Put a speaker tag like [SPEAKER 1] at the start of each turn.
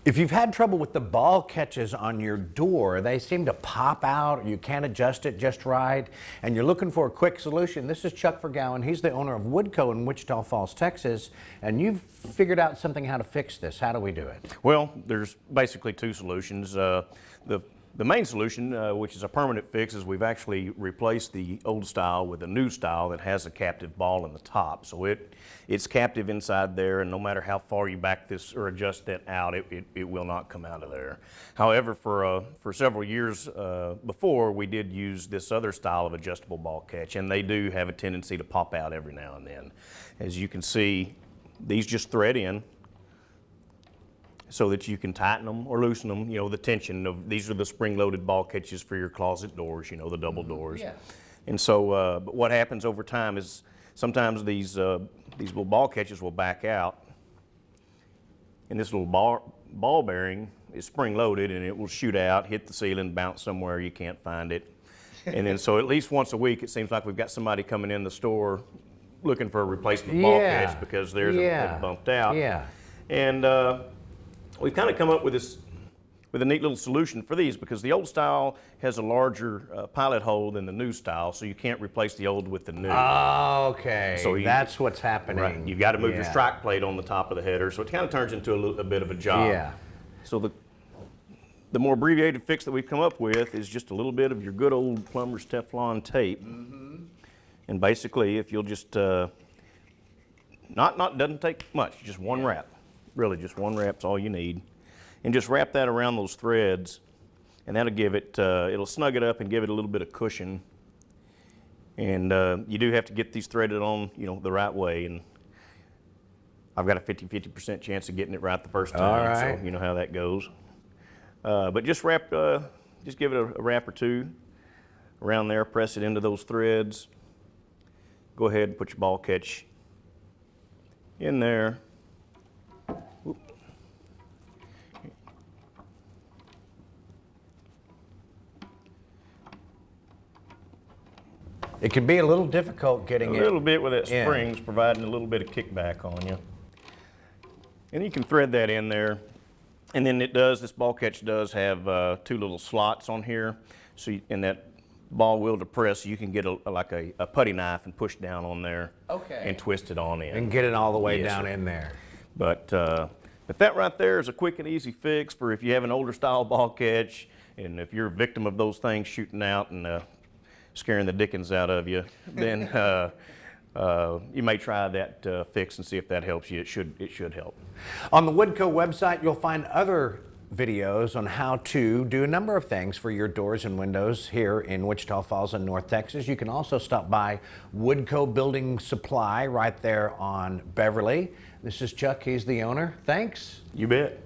[SPEAKER 1] If you've had trouble with the ball catches on your door, they seem to pop out, or you can't adjust it just right, and you're looking for a quick solution, this is Chuck Vergauwen. He's the owner of Woodco in Wichita Falls, Texas, and you've figured out something how to fix this. How do we do it?
[SPEAKER 2] Well, there's basically two solutions. The main solution, which is a permanent fix, is we've actually replaced the old style with a new style that has a captive ball in the top. So it's captive inside there, and no matter how far you back this or adjust that out, it will not come out of there. However, for several years before, we did use this other style of adjustable ball catch, and they do have a tendency to pop out every now and then. As you can see, these just thread in, so that you can tighten them or loosen them. You know, the tension of these are the spring-loaded ball catches for your closet doors, you know, the double doors.
[SPEAKER 1] Yeah.
[SPEAKER 2] And so, but what happens over time is sometimes these little ball catches will back out, and this little ball bearing is spring-loaded, and it will shoot out, hit the ceiling, bounce somewhere you can't find it. And then so at least once a week, it seems like we've got somebody coming in the store looking for a replacement ball catch because theirs have bumped out.
[SPEAKER 1] Yeah.
[SPEAKER 2] And we've kind of come up with a neat little solution for these, because the old style has a larger pilot hole than the new style, so you can't replace the old with the new.
[SPEAKER 1] Oh, okay.
[SPEAKER 2] So
[SPEAKER 1] that's what's happening.
[SPEAKER 2] Right. You've got to move your strike plate on the top of the header, so it kind of turns into a bit of a job.
[SPEAKER 1] Yeah.
[SPEAKER 2] So the more abbreviated fix that we've come up with is just a little bit of your good old plumber's Teflon tape. Mm-hmm. And basically, if you'll just doesn't take much, just one wrap. Really, just one wrap's all you need. And just wrap that around those threads, and that'll give it, it'll snug it up and give it a little bit of cushion. And you do have to get these threaded on, you know, the right way. And I've got a 50% chance of getting it right the first time.
[SPEAKER 1] All right.
[SPEAKER 2] So you know how that goes. But just just give it a wrap or two around there, press it into those threads. Go ahead and put your ball catch in there.
[SPEAKER 1] It can be a little difficult getting it.
[SPEAKER 2] A little bit with that springs, providing a little bit of kickback on you. And you can thread that in there. And then this ball catch does have two little slots on here. So and that ball will depress, so you can get like a putty knife and push down on there.
[SPEAKER 1] Okay.
[SPEAKER 2] And twist it on in.
[SPEAKER 1] And get it all the way down in there.
[SPEAKER 2] But that right there is a quick and easy fix for if you have an older style ball catch, and if you're a victim of those things shooting out and scaring the dickens out of you, then you may try that fix and see if that helps you. It should help.
[SPEAKER 1] On the Woodco website, you'll find other videos on how to do a number of things for your doors and windows here in Wichita Falls and North Texas. You can also stop by Woodco Building Supply right there on Beverly. This is Chuck, he's the owner. Thanks.
[SPEAKER 2] You bet.